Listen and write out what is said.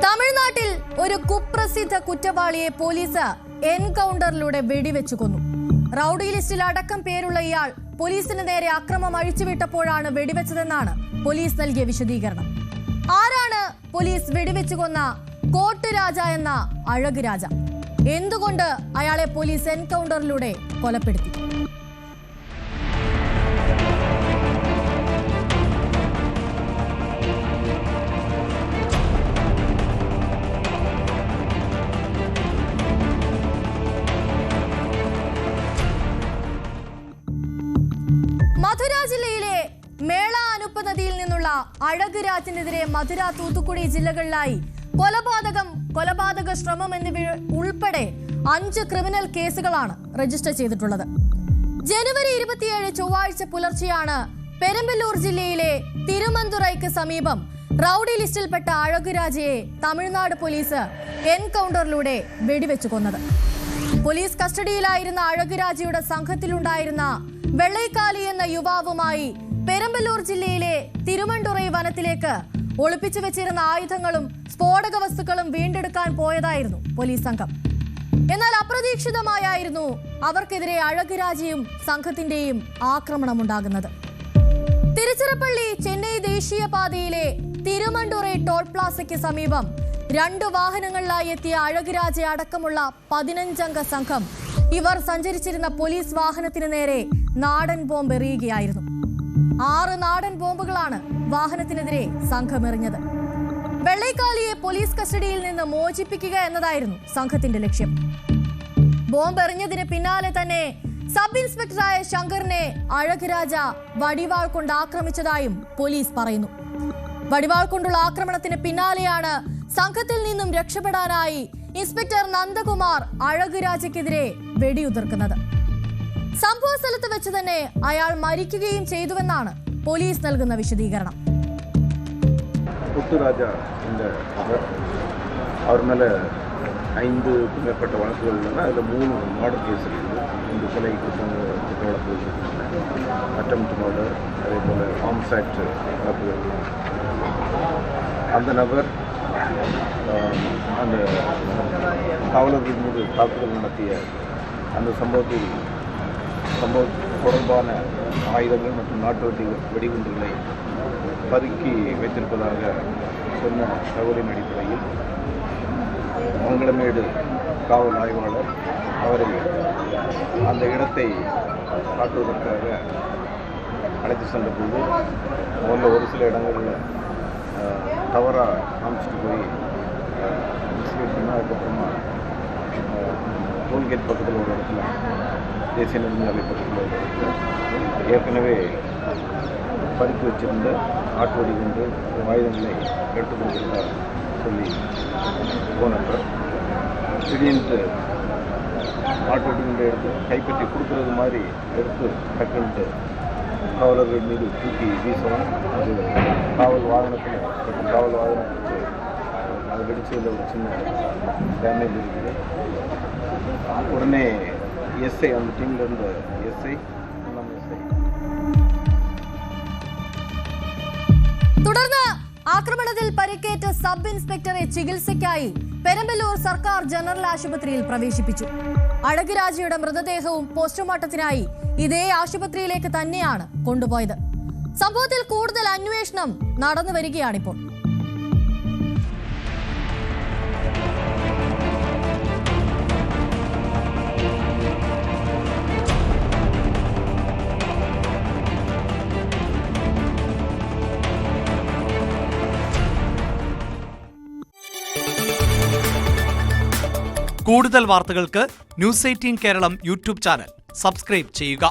തമിഴ്നാട്ടിൽ ഒരു കുപ്രസിദ്ധ കുറ്റവാളിയെ പോലീസ് എൻകൗണ്ടറിലൂടെ വെടിവെച്ചു കൊന്നു. റൌഡി ലിസ്റ്റിൽ അടക്കം പേരുള്ള ഇയാൾ പോലീസിന് നേരെ അക്രമം അഴിച്ചുവിട്ടപ്പോഴാണ് വെടിവെച്ചതെന്നാണ് പോലീസ് നൽകിയ വിശദീകരണം. ആരാണ് പോലീസ് വെടിവെച്ചു കൊന്ന കോട്ട് രാജ എന്ന അഴക് രാജ? എന്തുകൊണ്ട് അയാളെ പോലീസ് എൻകൗണ്ടറിലൂടെ കൊലപ്പെടുത്തി? മധുര ജില്ലയിലെ മേള അനുപ്പ നദിയിൽ നിന്നുള്ള അഴക് രാജിനെതിരെ മധുര, തൂത്തുക്കുടി ജില്ലകളിലായി കൊലപാതക ശ്രമം എന്നിവ ഉൾപ്പെടെ 5 ക്രിമിനൽ കേസുകളാണ് രജിസ്റ്റർ ചെയ്തിട്ടുള്ളത്. ജനുവരി 27 ചൊവ്വാഴ്ച പുലർച്ചെയാണ് പെരമ്പലൂർ ജില്ലയിലെ തിരുമന്തുറൈക്ക് സമീപം റൌഡി ലിസ്റ്റിൽപ്പെട്ട അഴക് രാജയെ തമിഴ്നാട് പോലീസ് എൻകൗണ്ടറിലൂടെ വെടിവെച്ചു കൊന്നത്. പോലീസ് കസ്റ്റഡിയിലായിരുന്ന അഴക് രാജയുടെ സംഘത്തിലുണ്ടായിരുന്ന വെള്ളൈക്കാലി എന്ന യുവാവുമായി പെരമ്പലൂർ ജില്ലയിലെ തിരുമണ്ടുറൈ വനത്തിലേക്ക് ഒളിപ്പിച്ചു വെച്ചിരുന്ന ആയുധങ്ങളും സ്ഫോടക വസ്തുക്കളും വീണ്ടെടുക്കാൻ പോയതായിരുന്നു പോലീസ് സംഘം. എന്നാൽ അപ്രതീക്ഷിതമായായിരുന്നു അവർക്കെതിരെ അഴക് രാജയും സംഘത്തിന്റെയും ആക്രമണമുണ്ടാകുന്നത്. തിരുച്ചിറപ്പള്ളി ചെന്നൈ ദേശീയപാതയിലെ തിരുമണ്ടുറൈ ടോൾ പ്ലാസയ്ക്ക് സമീപം 2 വാഹനങ്ങളിലായി എത്തിയ അഴക് രാജ അടക്കമുള്ള 15 അംഗ സംഘം ഇവർ സഞ്ചരിച്ചിരുന്ന പോലീസ് വാഹനത്തിന് നേരെ നാടൻ ബോംബ് എറിയുകയായിരുന്നു. 6 നാടൻ ബോംബുകളാണ് വാഹനത്തിനെതിരെ സംഘം എറിഞ്ഞത്. വെള്ളൈക്കാലിയെ പോലീസ് കസ്റ്റഡിയിൽ നിന്ന് മോചിപ്പിക്കുക എന്നതായിരുന്നു സംഘത്തിന്റെ ലക്ഷ്യം. ബോംബ് എറിഞ്ഞതിന് പിന്നാലെ തന്നെ സബ് ഇൻസ്പെക്ടറായ ശങ്കറിനെ അഴക് രാജ വടിവാൾ കൊണ്ട് ആക്രമിച്ചതായും പോലീസ് പറയുന്നു. വടിവാൾ കൊണ്ടുള്ള ആക്രമണത്തിന് പിന്നാലെയാണ് സംഘത്തിൽ നിന്നും രക്ഷപ്പെടാനായി ഇൻസ്പെക്ടർ നന്ദകുമാർ അഴക് രാജയ്ക്കെതിരെ വെടിയുതിർക്കുന്നത്. സംഭവ സ്ഥലത്ത് വെച്ച് തന്നെ അയാൾ മരിക്കുകയും ചെയ്തുവെന്നാണ് പോലീസ് നൽകുന്ന വിശദീകരണം. அவர் மேலே 5 மேற்பட்ட வழக்குகள் உள்ளன. அதில் 3 மர்டர் கேஸ் இருக்குது. இந்த கொலை குற்ற வழக்குகள் அட்டெம்ப்ட் மர்டர், அதே போல் ஆர்ம்ஸ் ஆக்ட் வழக்குகள். அந்த நபர் அந்த காவலர்கள் மீது தாக்குதல் நடத்திய அந்த சம்பவ தொடர்பான ஆயுதங்கள் மற்றும் நாட்டு வெடிகுண்டுகளை பதுக்கி வைத்திருப்பதாக சொன்ன தகவலின் அடிப்படையில் மங்களமேடு காவல் ஆய்வாளர் அவரை அந்த இடத்தை காட்டுவதற்காக அழைத்து சென்றபோது முதல்ல ஒரு சில இடங்களில் தவறாக காமிச்சிட்டு போய் இன்சிடென்ட் பண்ணால் அதுக்கப்புறமா டோல்கேட் பக்கத்தில் ஒரு இடத்துல தேசிய நெடுஞ்சாலை பக்கத்தில் ஒரு இடத்துல ஏற்கனவே பறித்து வச்சிருந்த நாட்டு வெடிகுண்டு ஆயுதங்களை எடுத்துக் கொண்டிருந்தார் சொல்லி போனவர் திடீர்னு நாட்டு வெடிகுண்டை எடுத்து கைப்பற்றி கொடுக்கறது மாதிரி எடுத்து டக்குன்ட்டு காவலர்கள் மீது தூக்கி வீசவும் அது காவல் வாகனத்துக்கு அது வெடிச்சதில் ஒரு சின்ன டேமேஜ் இருக்குது. உடனே எஸ்ஐ அந்த டீமில் இருந்த எஸ்ஐ തുടർന്ന് ആക്രമണത്തിൽ പരിക്കേറ്റ സബ് ഇൻസ്പെക്ടറെ ചികിത്സയ്ക്കായി പെരമ്പലൂർ സർക്കാർ ജനറൽ ആശുപത്രിയിൽ പ്രവേശിപ്പിച്ചു. അഴക് രാജയുടെ മൃതദേഹവും പോസ്റ്റ്മോർട്ടത്തിനായി ഇതേ ആശുപത്രിയിലേക്ക് തന്നെയാണ് കൊണ്ടുപോയത്. സംഭവത്തിൽ കൂടുതൽ അന്വേഷണം നടന്നു വരികയാണിപ്പോൾ. കൂടുതൽ വാർത്തകൾക്ക് news 18 Keralam YouTube channel subscribe ചെയ്യുക.